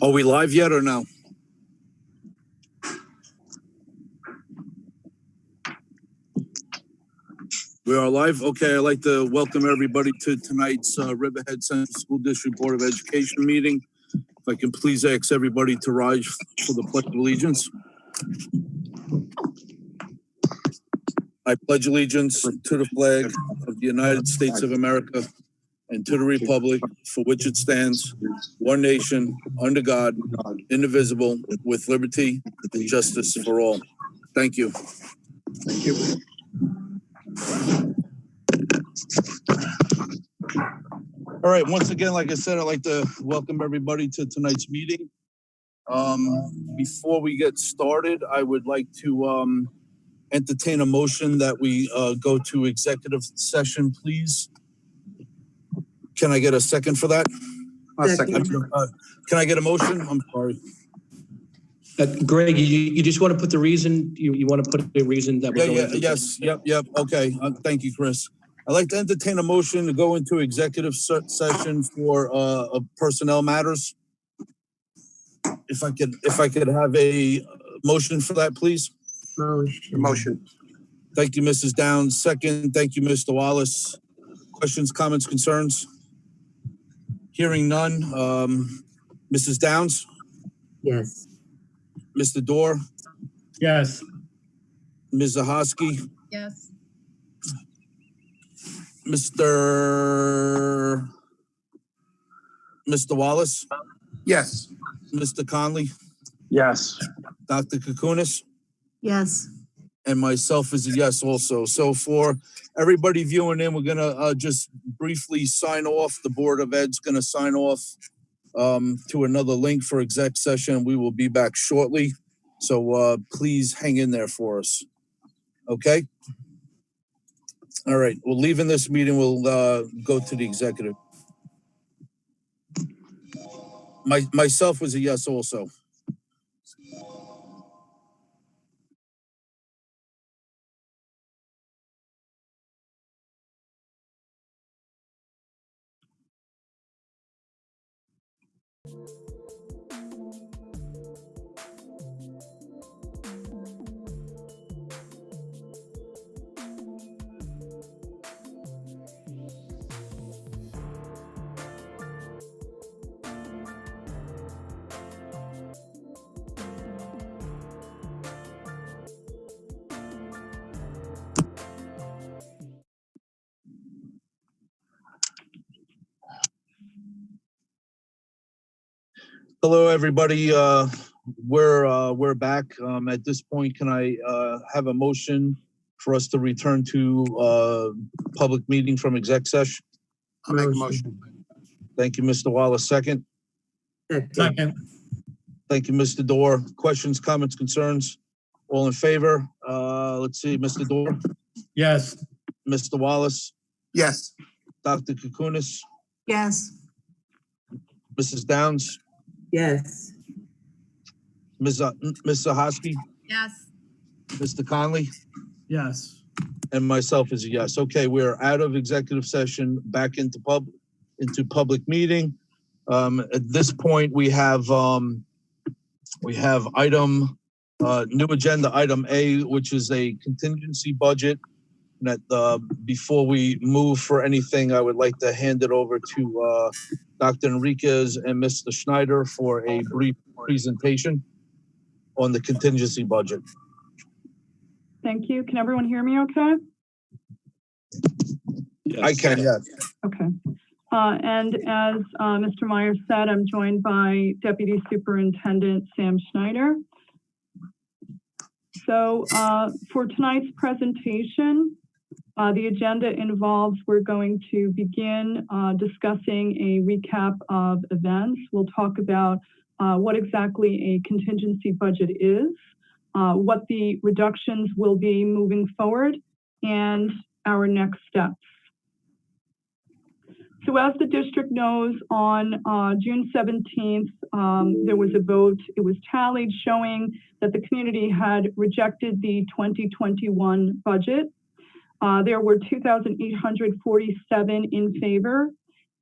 Are we live yet or no? We are live. Okay, I'd like to welcome everybody to tonight's Riverhead Central School District Board of Education meeting. If I can please ask everybody to rise for the Pledge of Allegiance. I pledge allegiance to the flag of the United States of America and to the republic for which it stands, one nation, under God, indivisible, with liberty and justice for all. Thank you. Thank you. All right, once again, like I said, I'd like to welcome everybody to tonight's meeting. Before we get started, I would like to entertain a motion that we go to executive session, please. Can I get a second for that? Second. Can I get a motion? I'm sorry. Greg, you just want to put the reason, you want to put the reason that we're going to. Yes, yep. Okay, thank you, Chris. I'd like to entertain a motion to go into executive session for personnel matters. If I could have a motion for that, please. Motion. Thank you, Mrs. Downs. Second, thank you, Mr. Wallace. Questions, comments, concerns? Hearing none. Mrs. Downs? Yes. Mr. Dorr? Yes. Ms. Zahosky? Yes. Mr. Wallace? Yes. Mr. Conley? Yes. Dr. Kukunis? Yes. And myself is a yes also. So for everybody viewing in, we're gonna just briefly sign off. The Board of Ed's gonna sign off to another link for exec session. We will be back shortly. So please hang in there for us. Okay? All right, we're leaving this meeting. We'll go to the executive. Myself was a yes also. Hello, everybody. We're back. At this point, can I have a motion for us to return to public meeting from exec session? I'll make a motion. Thank you, Mr. Wallace. Second. Second. Thank you, Mr. Dorr. Questions, comments, concerns? All in favor? Let's see, Mr. Dorr, Yes. Mr. Wallace, Yes. Dr. Kukunis, Yes. Mrs. Downs, Yes. Ms. Zahosky, Yes. Mr. Conley, Yes. and myself is a yes. Okay, we're out of executive session, back into public meeting. At this point, we have item new agenda item A, which is a contingency budget. That before we move for anything, I would like to hand it over to Dr. Enriquez and Mr. Schneider for a brief presentation on the contingency budget. Thank you. Can everyone hear me okay? Yes. I can, yes. Okay. And as Mr. Myers said, I'm joined by Deputy Superintendent Sam Schneider. So for tonight's presentation, the agenda involves, we're going to begin discussing a recap of events. We'll talk about what exactly a contingency budget is, what the reductions will be moving forward, and our next steps. So as the district knows, on June 17th, there was a vote. It was tallied showing that the community had rejected the 2021 budget. There were 2,847 in favor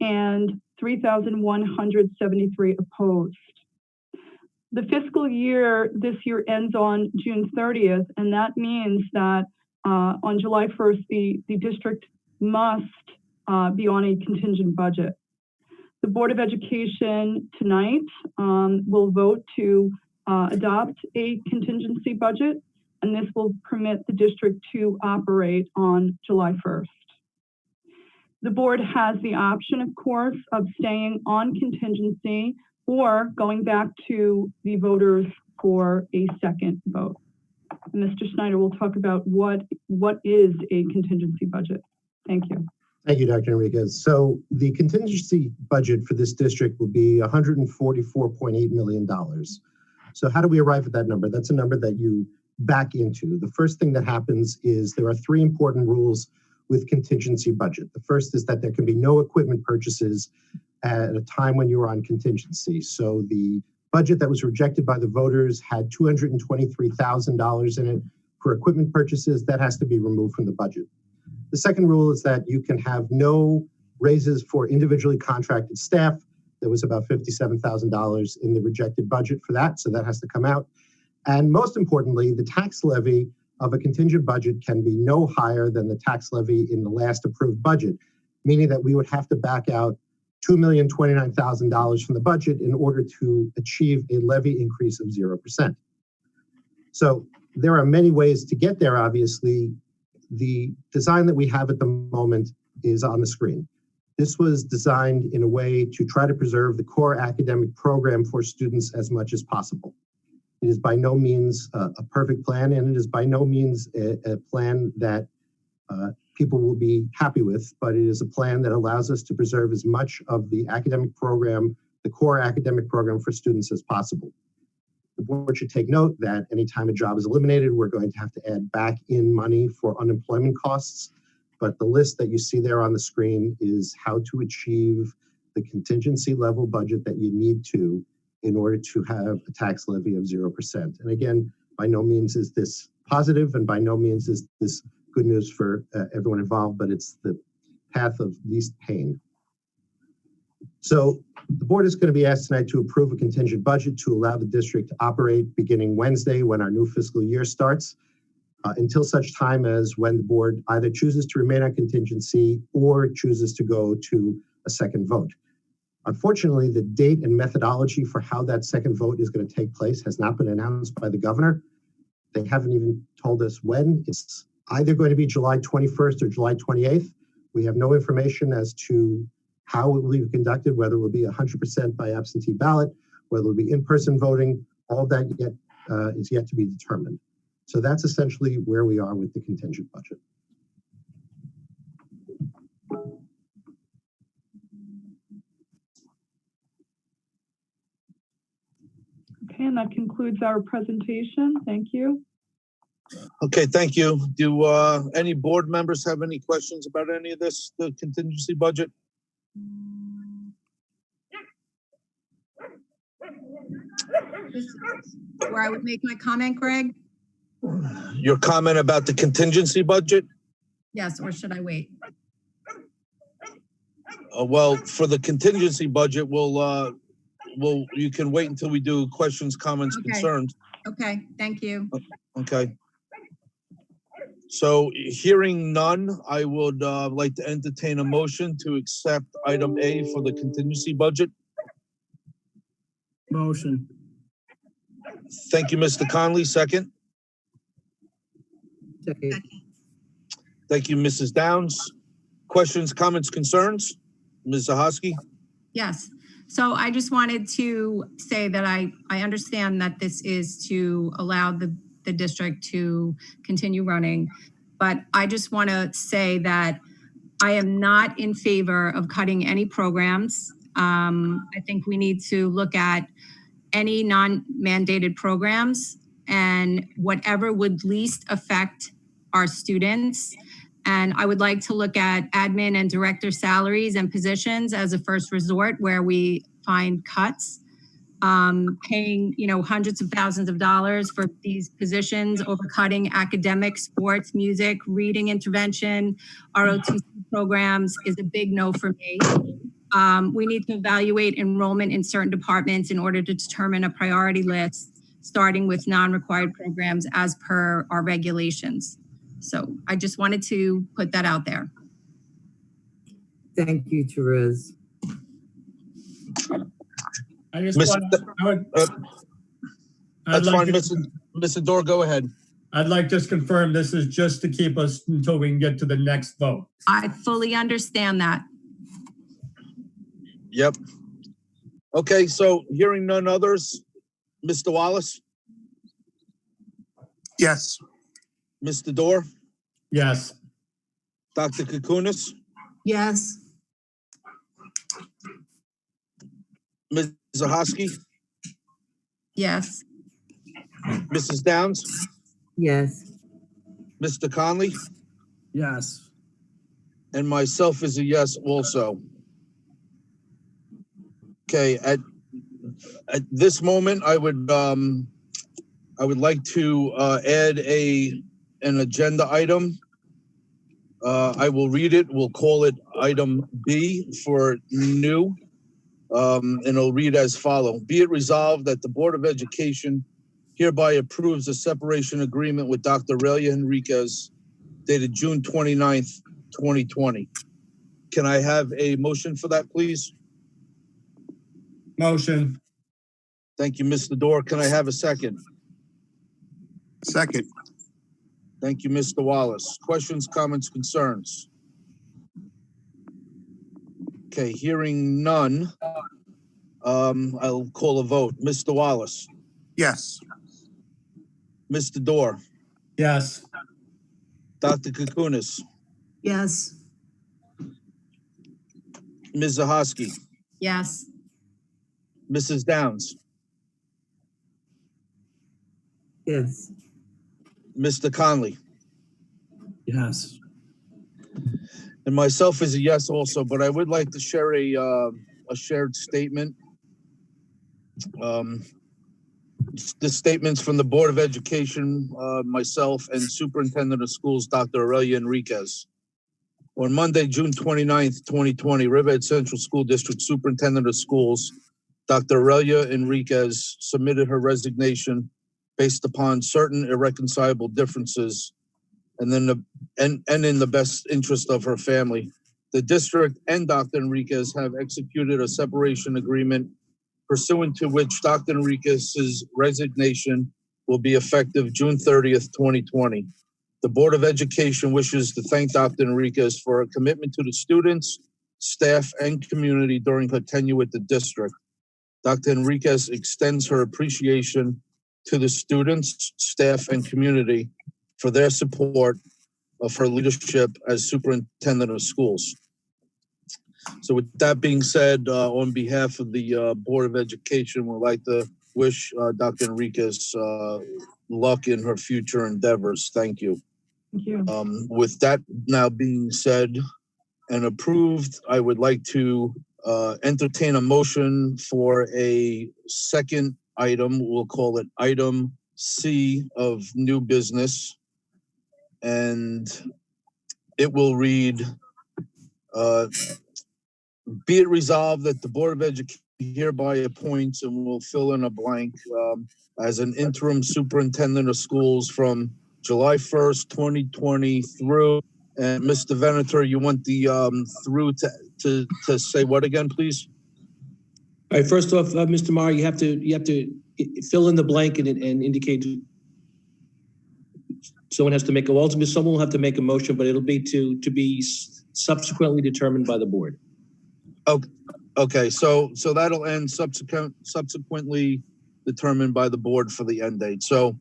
and 3,173 opposed. the fiscal year this year ends on June 30th, and that means that on July 1st, the district must be on a contingent budget. The Board of Education tonight will vote to adopt a contingency budget, and this will permit the district to operate on July 1st. The board has the option, of course, of staying on contingency or going back to the voters for a second vote. And Mr. Schneider will talk about what is a contingency budget. Thank you. Thank you, Dr. Enriquez. So the contingency budget for this district will be $144.8 million. So how do we arrive at that number? That's a number that you back into. The first thing that happens is there are three important rules with contingency budget. The first is that there can be no equipment purchases at a time when you're on contingency. So the budget that was rejected by the voters had $223,000 in it for equipment purchases. That has to be removed from the budget. The second rule is that you can have no raises for individually contracted staff. There was about $57,000 in the rejected budget for that, so that has to come out. And most importantly, the tax levy of a contingent budget can be no higher than the tax levy in the last approved budget, meaning that we would have to back out $2,029,000 from the budget in order to achieve a levy increase of 0%. So there are many ways to get there, obviously. The design that we have at the moment is on the screen. This was designed in a way to try to preserve the core academic program for students as much as possible. It is by no means a perfect plan, and it is by no means a plan that people will be happy with, but it is a plan that allows us to preserve as much of the academic program, the core academic program for students as possible. The board should take note that anytime a job is eliminated, we're going to have to add back in money for unemployment costs. But the list that you see there on the screen is how to achieve the contingency level budget that you need to in order to have a tax levy of 0%. And again, by no means is this positive, and by no means is this good news for everyone involved, but it's the path of least pain. So the board is going to be asked tonight to approve a contingent budget to allow the district to operate beginning Wednesday when our new fiscal year starts, until such time as when the board either chooses to remain on contingency or chooses to go to a second vote. Unfortunately, the date and methodology for how that second vote is going to take place has not been announced by the governor. They haven't even told us when. It's either going to be July 21st or July 28th. We have no information as to how it will be conducted, whether it will be 100% by absentee ballot, whether it will be in-person voting. All of that is yet to be determined. So that's essentially where we are with the contingent budget. Okay, and that concludes our presentation. Thank you. Okay, thank you. Do any board members have any questions about any of this, the contingency budget? This is where I would make my comment, Greg? Your comment about the contingency budget? Yes, or should I wait? Well, for the contingency budget, you can wait until we do questions, comments, Okay. concerns. Okay, thank you. Okay. So hearing none, I would like to entertain a motion to accept item A for the contingency budget. Motion. Thank you, Mr. Conley. Second. Second. Thank you, Mrs. Downs. Questions, comments, concerns? Ms. Zahosky? Yes. So I just wanted to say that I understand that this is to allow the district to continue running, but I just want to say that I am not in favor of cutting any programs. I think we need to look at any non-mandated programs and whatever would least affect our students. And I would like to look at admin and director salaries and positions as a first resort where we find cuts, paying hundreds of thousands of dollars for these positions, overcutting academic, sports, music, reading intervention, ROTC programs is a big no for me. We need to evaluate enrollment in certain departments in order to determine a priority list, starting with non-required programs as per our regulations. So I just wanted to put that out there. Thank you, Therese. I just Mr. want, That's fine, Mr. Dorr, go ahead. I'd like to just confirm this is just to keep us until we can get to the next vote. I fully understand that. Yep. Okay, so hearing none others, Mr. Wallace, Yes. Mr. Dorr, Yes. Dr. Kukunis, Yes. Ms. Zahosky, Yes. Mrs. Downs, Yes. Mr. Conley, Yes. and myself is a yes also. Okay, at this moment, I would like to add an agenda item. I will read it. We'll call it item B for new. And it'll read as follows. Be it resolved that the Board of Education hereby approves a separation agreement with Dr. Aurelia Henriquez dated June 29th, 2020. Can I have a motion for that, please? Motion. Thank you, Mr. Dorr. Can I have a second? Second. Thank you, Mr. Wallace. Questions, comments, concerns? Okay, hearing none, I'll call a vote. Mr. Wallace, Yes. Mr. Dorr, Yes. Dr. Kukunis, Yes. Ms. Zahosky, Yes. Mrs. Downs, Yes. Mr. Conley, Yes. and myself is a yes also, but I would like to share a shared statement. The statements from the Board of Education, myself, and Superintendent of Schools, Dr. Aurelia Henriquez. On Monday, June 29th, 2020, Riverhead Central School District Superintendent of Schools, Dr. Aurelia Henriquez, submitted her resignation based upon certain irreconcilable differences and in the best interest of her family. The district and Dr. Henriquez have executed a separation agreement pursuant to which Dr. Henriquez's resignation will be effective June 30th, 2020. The Board of Education wishes to thank Dr. Henriquez for her commitment to the students, staff, and community during her tenure with the district. Dr. Henriquez extends her appreciation to the students, staff, and community for their support of her leadership as Superintendent of Schools. So with that being said, on behalf of the Board of Education, we'd like to wish Dr. Henriquez luck in her future endeavors. Thank you. Thank you. With that now being said and approved, I would like to entertain a motion for a second item. We'll call it item C of new business. And it will read, be it resolved that the Board of Education hereby appoints, and we'll fill in a blank, as an interim superintendent of schools from July 1st, 2020 through, and Mr. Venator, you want the through to say what again, please? All right, first off, Mr. Maher, you have to fill in the blank and indicate. Someone has to make someone will have to make a motion, but it'll be to be subsequently determined by the board. Okay, so that'll end subsequently determined by the board for the end date. So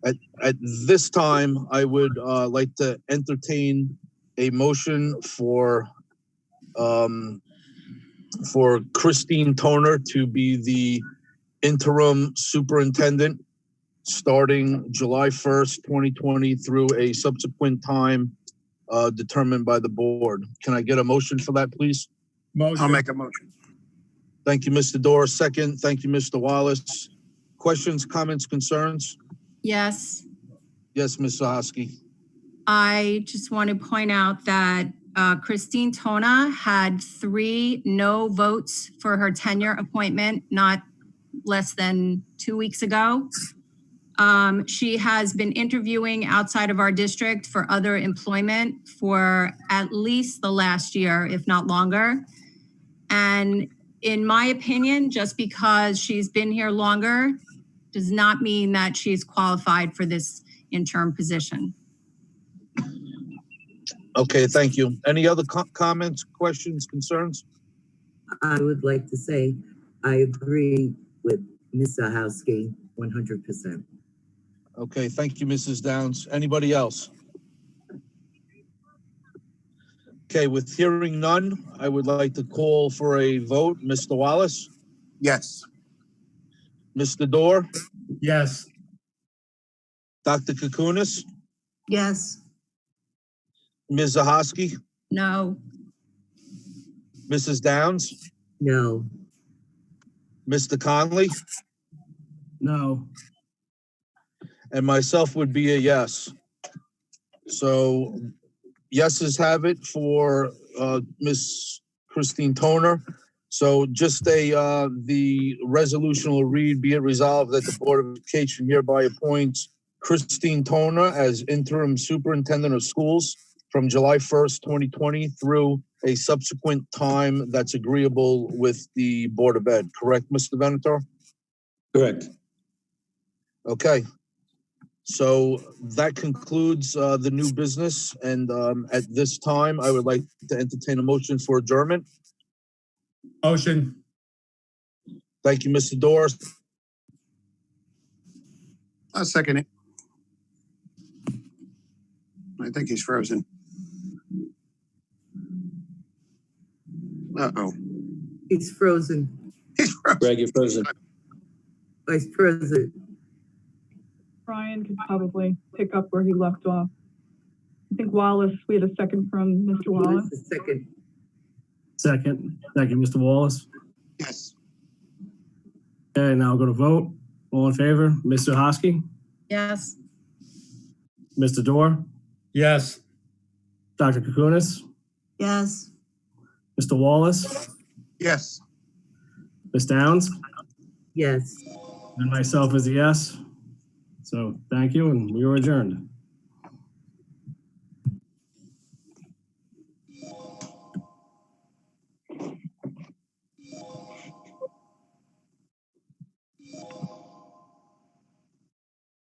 at this time, I would like to entertain a motion for Christine Toner to be the interim superintendent starting July 1st, 2020 through a subsequent time determined by the board. Can I get a motion for that, please? Motion. I'll make a motion. Thank you, Mr. Dorr. Second. Thank you, Mr. Wallace. Questions, comments, concerns? Yes. Yes, Ms. Zahosky. I just want to point out that Christine Tona had 3 no votes for her tenure appointment, not less than 2 weeks ago. She has been interviewing outside of our district for other employment for at least the last year, if not longer. And in my opinion, just because she's been here longer does not mean that she's qualified for this interim position. Okay, thank you. Any other comments, questions, concerns? I would like to say, I agree with Ms. Zahowski 100%. Okay, thank you, Mrs. Downs. Anybody else? Okay, with hearing none, I would like to call for a vote. Mr. Wallace, Yes. Mr. Dorr, Yes. Dr. Kukunis, Yes. Ms. Zahowski, No. Mrs. Downs, No. Mr. Conley, No. and myself would be a yes. So yeses have it for Ms. Christine Toner. So just the resolution will read, be it resolved that the Board of Education hereby appoints Christine Toner as interim superintendent of schools from July 1st, 2020 through a subsequent time that's agreeable with the Board of Ed. Correct, Mr. Venator? Correct. Okay. So that concludes the new business. And at this time, I would like to entertain a motion for adjournment. Motion. Thank you, Mr. Doris. I'll second it. I think he's frozen. Uh-oh. He's frozen. He's frozen. Greg, you're frozen. Vice President. Brian could probably pick up where he left off. I think Wallace, we had a second from Mr. Wallace. The second. Second. Second, Mr. Wallace. Yes. Okay, now we're going to vote. All in favor? Mr. Hosky, Yes. Mr. Dorr, Yes. Dr. Kukunis, Yes. Mr. Wallace, Yes. Ms. Downs, Yes. and myself is a yes. So thank you, and we are adjourned.